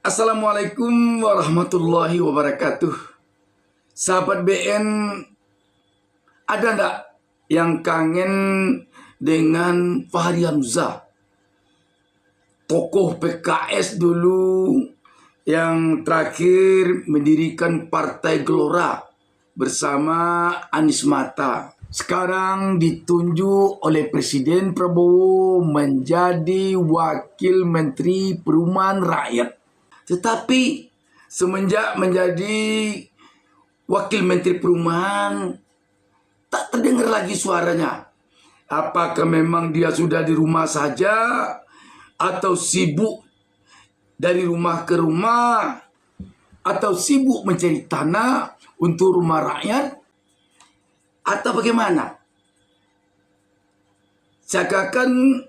Assalamualaikum warahmatullahi wabarakatuh. Sahabat BN, ada ndak yang kangen dengan Fahri Hamzah, tokoh PKS dulu yang terakhir mendirikan Partai Gelora bersama Anies Mata. Sekarang ditunjuk oleh Presiden Prabowo menjadi Wakil Menteri Perumahan Rakyat. Tetapi semenjak menjadi Wakil Menteri Perumahan, tak terdengar lagi suaranya. Apakah memang dia sudah di rumah saja, atau sibuk dari rumah ke rumah, atau sibuk mencari tanah untuk rumah rakyat, atau bagaimana? Seakan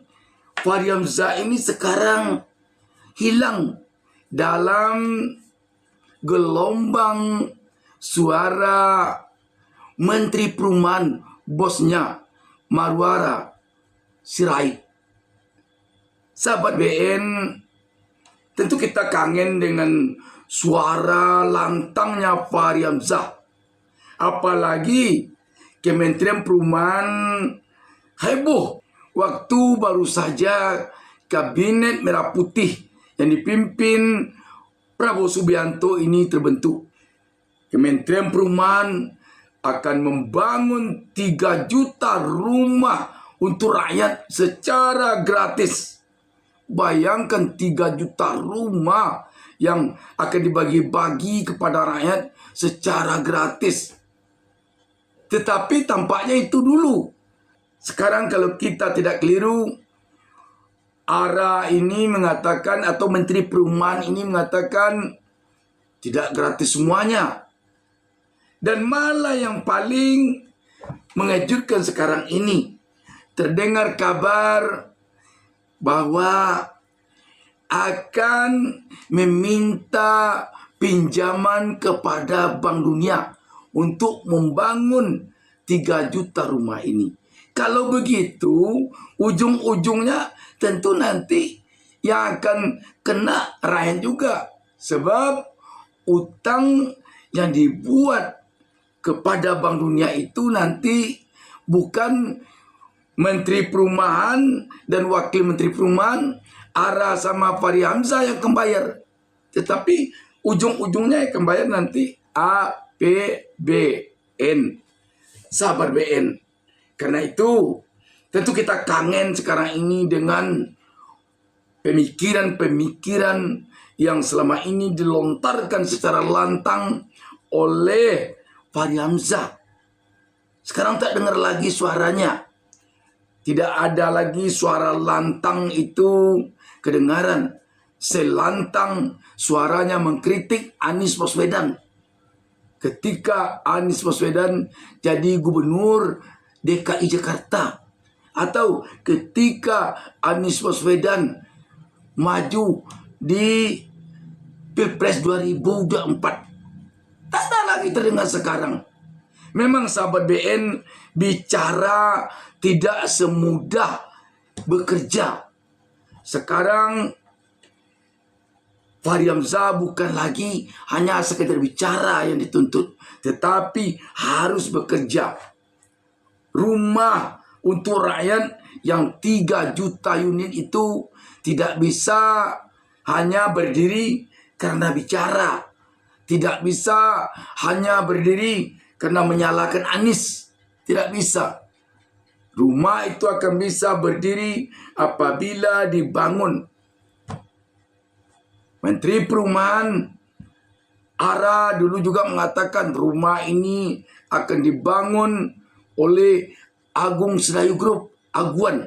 Fahri Hamzah ini sekarang hilang dalam gelombang suara Menteri Perumahan bosnya Marwara Sirait. Sahabat BN, tentu kita kangen dengan suara lantangnya Fahri Hamzah. Apalagi Kementerian Perumahan heboh waktu baru saja Kabinet Merah Putih yang dipimpin Prabowo Subianto ini terbentuk. Kementerian Perumahan akan membangun 3 juta rumah untuk rakyat secara gratis. Bayangkan 3 juta rumah yang akan dibagi-bagi kepada rakyat secara gratis. Tetapi tampaknya itu dulu. Sekarang kalau kita tidak keliru, ARA ini mengatakan, atau Menteri Perumahan ini mengatakan tidak gratis semuanya. Dan malah yang paling mengejutkan sekarang ini, terdengar kabar bahwa akan meminta pinjaman kepada Bank Dunia untuk membangun 3 juta rumah ini. Kalau begitu, ujung-ujungnya tentu nanti yang akan kena rakyat juga. Sebab utang yang dibuat kepada Bank Dunia itu nanti bukan Menteri Perumahan dan Wakil Menteri Perumahan, ARA sama Fahri Hamzah yang akan bayar. Tetapi ujung-ujungnya yang akan bayar nanti APBN. Sahabat BN. Karena itu, tentu kita kangen sekarang ini dengan pemikiran-pemikiran yang selama ini dilontarkan secara lantang oleh Fahri Hamzah. Sekarang tak dengar lagi suaranya. Tidak ada lagi suara lantang itu kedengaran. Selantang suaranya mengkritik Anies Baswedan. Ketika Anies Baswedan jadi gubernur DKI Jakarta, atau ketika Anies Baswedan maju di Pilpres 2024. Tak ada lagi terdengar sekarang. Memang sahabat BN, bicara tidak semudah bekerja. Sekarang Fahri Hamzah bukan lagi hanya sekedar bicara yang dituntut, tetapi harus bekerja. Rumah untuk rakyat yang 3 juta unit itu tidak bisa hanya berdiri karena bicara. Tidak bisa hanya berdiri karena menyalahkan Anies. Tidak bisa. Rumah itu akan bisa berdiri apabila dibangun. Menteri Perumahan ARA dulu juga mengatakan rumah ini akan dibangun oleh Agung Sedayu Group, Aguan.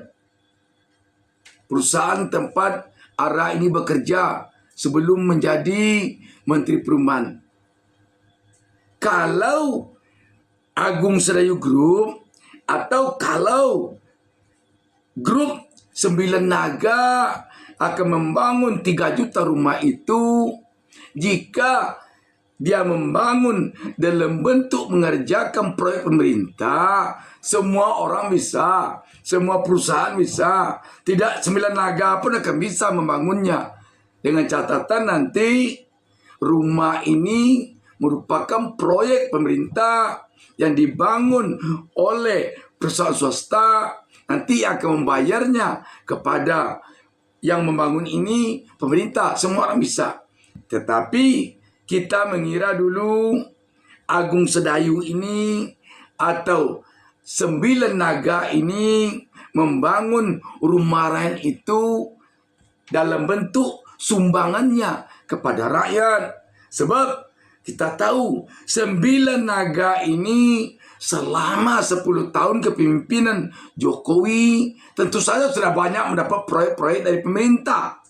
Perusahaan tempat ARA ini bekerja sebelum menjadi Menteri Perumahan. Kalau Agung Sedayu Group atau kalau grup 9 Naga akan membangun 3 juta rumah itu, jika dia membangun dalam bentuk mengerjakan proyek pemerintah, semua orang bisa, semua perusahaan bisa. Tidak 9 Naga pun akan bisa membangunnya. Dengan catatan nanti rumah ini merupakan proyek pemerintah yang dibangun oleh perusahaan swasta, nanti akan membayarnya kepada yang membangun ini pemerintah, semua orang bisa. Tetapi kita mengira dulu Agung Sedayu ini atau Sembilan Naga ini membangun rumah rakyat itu dalam bentuk sumbangannya kepada rakyat. Sebab kita tahu Sembilan Naga ini selama 10 tahun kepemimpinan Jokowi tentu saja sudah banyak mendapat proyek-proyek dari pemerintah.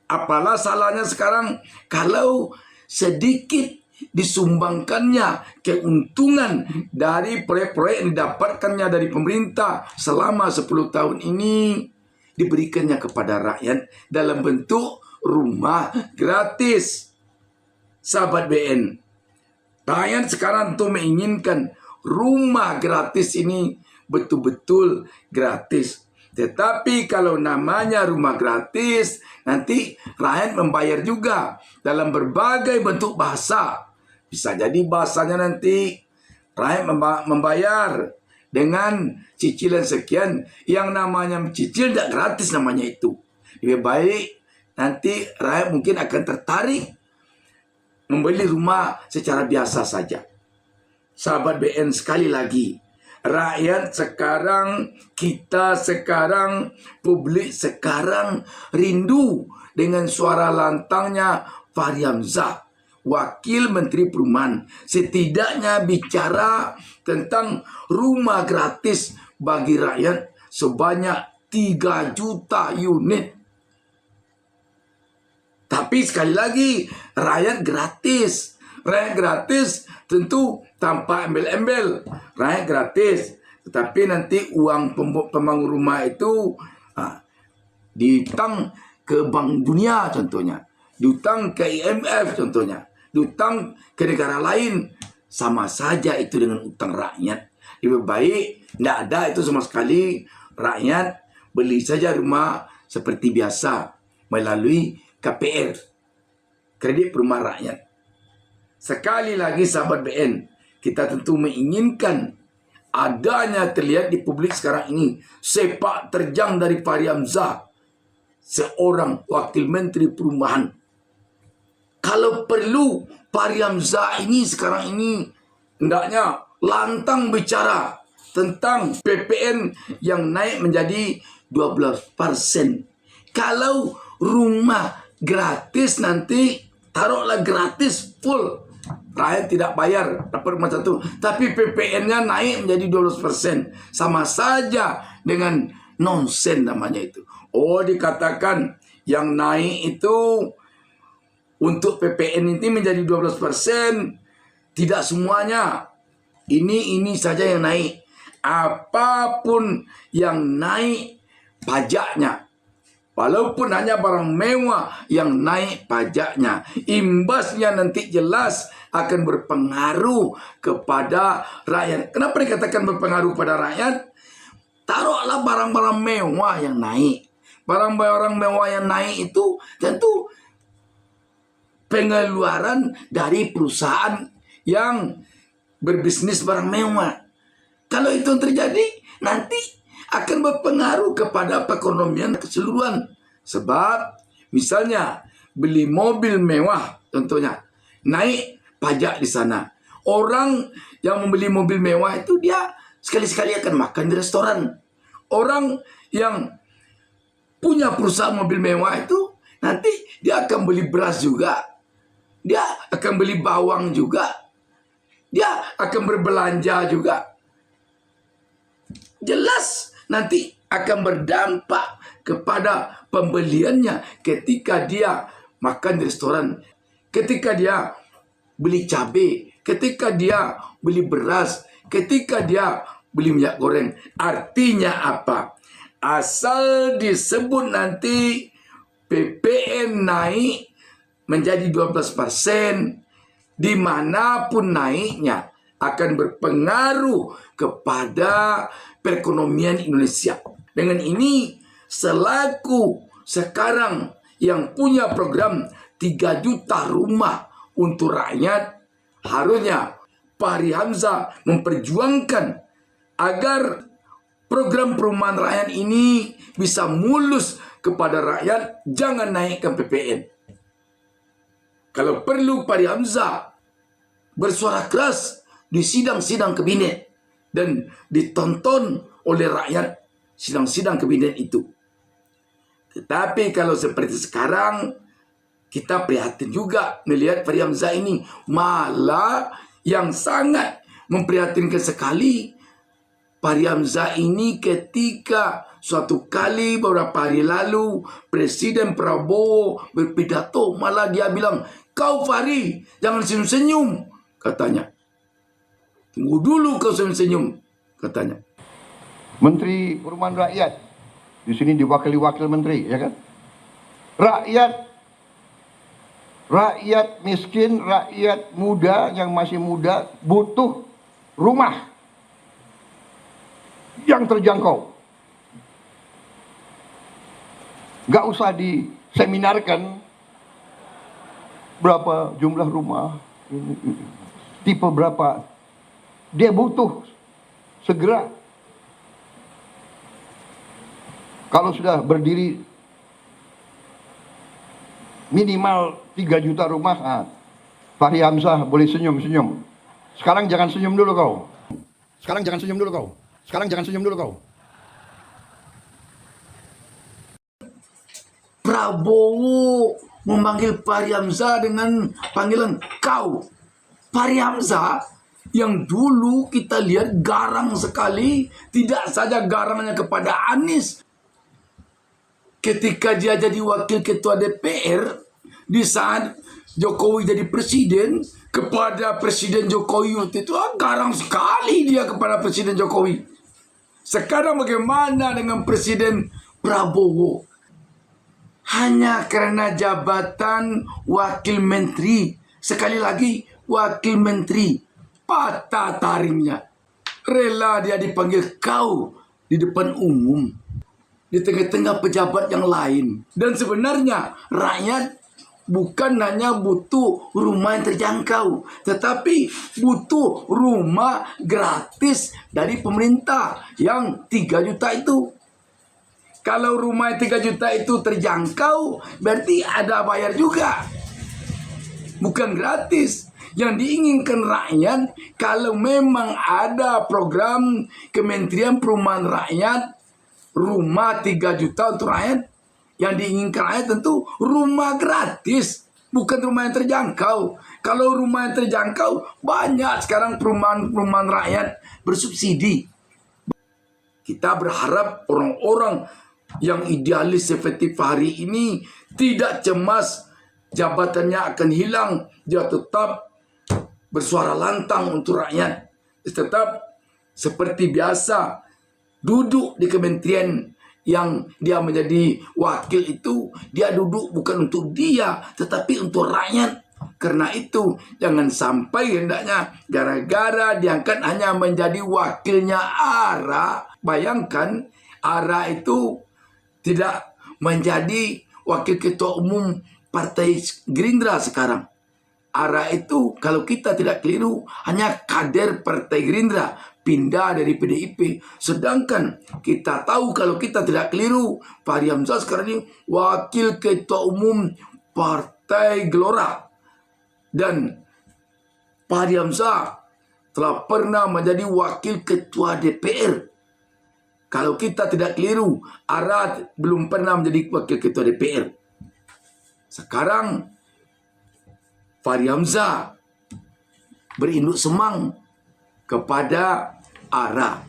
Apalah salahnya sekarang kalau sedikit disumbangkannya keuntungan dari proyek-proyek yang didapatkannya dari pemerintah selama 10 tahun ini, diberikannya kepada rakyat dalam bentuk rumah gratis. Sahabat BN, rakyat sekarang tuh menginginkan rumah gratis ini betul-betul gratis. Tetapi kalau namanya rumah gratis, nanti rakyat membayar juga dalam berbagai bentuk bahasa. Bisa jadi bahasanya nanti rakyat membayar dengan cicilan sekian. Yang namanya cicil tidak gratis namanya itu. Lebih baik nanti rakyat mungkin akan tertarik membeli rumah secara biasa saja. Sahabat BN, sekali lagi, rakyat sekarang, kita sekarang, publik sekarang rindu dengan suara lantangnya Fahri Hamzah, Wakil Menteri Perumahan, setidaknya bicara tentang rumah gratis bagi rakyat sebanyak 3 juta unit. Tapi sekali lagi, rakyat gratis. Rakyat gratis tentu tanpa embel-embel. Rakyat gratis. Tetapi nanti uang pembangun rumah itu diutang ke Bank Dunia contohnya. Diutang ke IMF contohnya. Diutang ke negara lain. Sama saja itu dengan utang rakyat. Lebih baik tidak ada itu sama sekali. Rakyat beli saja rumah seperti biasa melalui KPR, Kredit Perumahan Rakyat. Sekali lagi sahabat BN, kita tentu menginginkan adanya terlihat di publik sekarang ini sepak terjang dari Fahri Hamzah, seorang Wakil Menteri Perumahan. Kalau perlu Fahri Hamzah ini sekarang ini hendaknya lantang bicara tentang PPN yang naik menjadi 12%. Kalau rumah gratis nanti, taruhlah gratis full, rakyat tidak bayar dapat rumah satu, tapi PPN-nya naik menjadi 12%, sama saja dengan nonsen namanya itu. Oh, dikatakan yang naik itu untuk PPN ini menjadi 12%, tidak semuanya. Ini saja yang naik. Apapun yang naik pajaknya, walaupun hanya barang mewah yang naik pajaknya, imbasnya nanti jelas akan berpengaruh kepada rakyat. Kenapa dikatakan berpengaruh pada rakyat? Taruhlah barang-barang mewah yang naik. Barang-barang mewah yang naik itu tentu pengeluaran dari perusahaan yang berbisnis barang mewah. Kalau itu terjadi, nanti akan berpengaruh kepada perekonomian keseluruhan. Sebab misalnya beli mobil mewah contohnya, naik pajak di sana. Orang yang membeli mobil mewah itu dia sekali-sekali akan makan di restoran. Orang yang punya perusahaan mobil mewah itu nanti dia akan beli beras juga. Dia akan beli bawang juga. Dia akan berbelanja juga. Jelas nanti akan berdampak kepada pembeliannya ketika dia makan di restoran, ketika dia beli cabai, ketika dia beli beras, ketika dia beli minyak goreng. Artinya apa? Asal disebut nanti PPN naik menjadi 12%, dimanapun naiknya akan berpengaruh kepada perekonomian Indonesia. Dengan ini, selaku sekarang yang punya program 3 juta rumah untuk rakyat, harusnya Fahri Hamzah memperjuangkan agar program perumahan rakyat ini bisa mulus kepada rakyat, jangan naikkan PPN. Kalau perlu Fahri Hamzah bersuara keras di sidang-sidang kabinet dan ditonton oleh rakyat sidang-sidang kabinet itu. Tetapi kalau seperti sekarang, kita prihatin juga melihat Fahri Hamzah ini. Malah yang sangat memprihatinkan sekali, Fahri Hamzah ini ketika suatu kali beberapa hari lalu Presiden Prabowo berpidato, malah dia bilang, "Kau Fahri, jangan senyum-senyum," katanya. "Tunggu dulu kau senyum-senyum," katanya. Menteri Perumahan Rakyat, di sini diwakili wakil menteri, ya kan? Rakyat miskin, rakyat muda yang masih muda butuh rumah yang terjangkau. Gak usah diseminarkan berapa jumlah rumah, tipe berapa. Dia butuh segera. Kalau sudah berdiri minimal 3 juta rumah, Fahri Hamzah boleh senyum-senyum. Sekarang jangan senyum dulu kau. Sekarang jangan senyum dulu kau. Sekarang jangan senyum dulu kau. Prabowo memanggil Fahri Hamzah dengan panggilan kau. Fahri Hamzah yang dulu kita lihat garang sekali, tidak saja garangnya kepada Anies. Ketika dia jadi wakil ketua DPR, di saat Jokowi jadi presiden, kepada Presiden Jokowi waktu itu garang sekali dia kepada Presiden Jokowi. Sekarang bagaimana dengan Presiden Prabowo? Hanya karena jabatan wakil menteri, sekali lagi wakil menteri, patah taringnya. Rela dia dipanggil kau di depan umum, di tengah-tengah pejabat yang lain. Dan sebenarnya rakyat bukan hanya butuh rumah yang terjangkau, tetapi butuh rumah gratis dari pemerintah yang 3 juta itu. Kalau rumah 3 juta itu terjangkau, berarti ada bayar juga. Bukan gratis. Yang diinginkan rakyat, kalau memang ada program Kementerian Perumahan Rakyat, rumah 3 juta untuk rakyat, yang diinginkan rakyat tentu rumah gratis, bukan rumah yang terjangkau. Kalau rumah yang terjangkau, banyak sekarang perumahan rakyat bersubsidi. Kita berharap orang-orang yang idealis seperti Fahri ini tidak cemas jabatannya akan hilang. Dia tetap bersuara lantang untuk rakyat. Tetap seperti biasa duduk di kementerian yang dia menjadi wakil itu. Dia duduk bukan untuk dia, tetapi untuk rakyat. Karena itu jangan sampai hendaknya gara-gara diangkat hanya menjadi wakilnya ARA. Bayangkan ARA itu tidak menjadi wakil ketua umum Partai Gerindra sekarang. ARA itu kalau kita tidak keliru hanya kader Partai Gerindra, pindah dari PDIP. Sedangkan kita tahu kalau kita tidak keliru, Fahri Hamzah sekarang ini wakil ketua umum Partai Gelora. Dan Fahri Hamzah telah pernah menjadi wakil ketua DPR. Kalau kita tidak keliru, ARA belum pernah menjadi wakil ketua DPR. Sekarang Fahri Hamzah berinduk semang kepada ARA.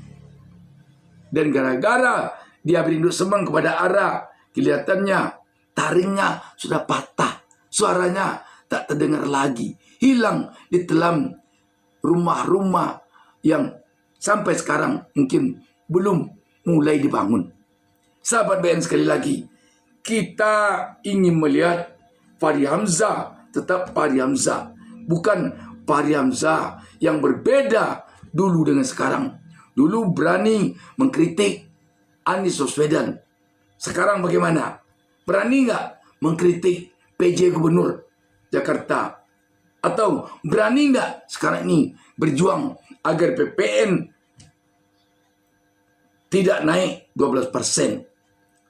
Dan gara-gara dia berinduk semang kepada ARA, kelihatannya taringnya sudah patah. Suaranya tak terdengar lagi. Hilang di dalam rumah-rumah yang sampai sekarang mungkin belum mulai dibangun. Sahabat BN, sekali lagi, kita ingin melihat Fahri Hamzah tetap Fahri Hamzah. Bukan Fahri Hamzah yang berbeda dulu dengan sekarang. Dulu berani mengkritik Anies Baswedan. Sekarang bagaimana? Berani nggak mengkritik PJ Gubernur Jakarta? Atau berani nggak sekarang ini berjuang agar PPN tidak naik 12%?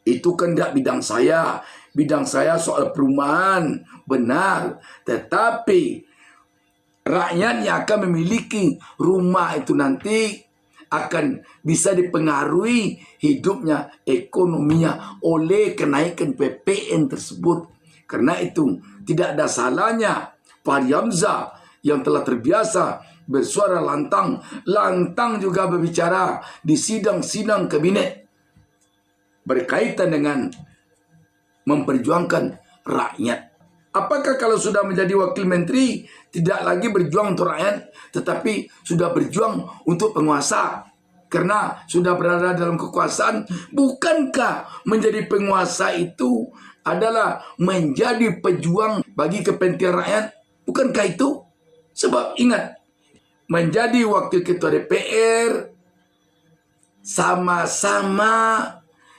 Itu kan tidak bidang saya. Bidang saya soal perumahan, benar. Tetapi rakyat yang akan memiliki rumah itu nanti akan bisa dipengaruhi hidupnya, ekonominya oleh kenaikan PPN tersebut. Karena itu tidak ada salahnya Fahri Hamzah yang telah terbiasa bersuara lantang juga berbicara di sidang-sidang kabinet berkaitan dengan memperjuangkan rakyat. Apakah kalau sudah menjadi wakil menteri tidak lagi berjuang untuk rakyat, tetapi sudah berjuang untuk penguasa? Karena sudah berada dalam kekuasaan, bukankah menjadi penguasa itu adalah menjadi pejuang bagi kepentingan rakyat? Bukankah itu? Sebab ingat, menjadi wakil ketua DPR sama-sama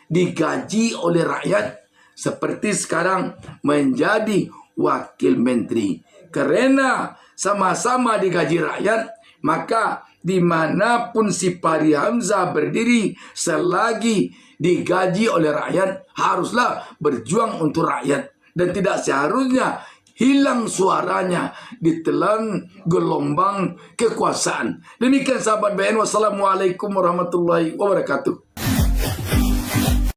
digaji oleh rakyat, seperti sekarang menjadi wakil menteri. Karena sama-sama digaji rakyat, maka dimanapun si Fahri Hamzah berdiri selagi digaji oleh rakyat, haruslah berjuang untuk rakyat. Dan tidak seharusnya hilang suaranya ditelan gelombang kekuasaan. Demikian sahabat BN. Wassalamualaikum warahmatullahi wabarakatuh.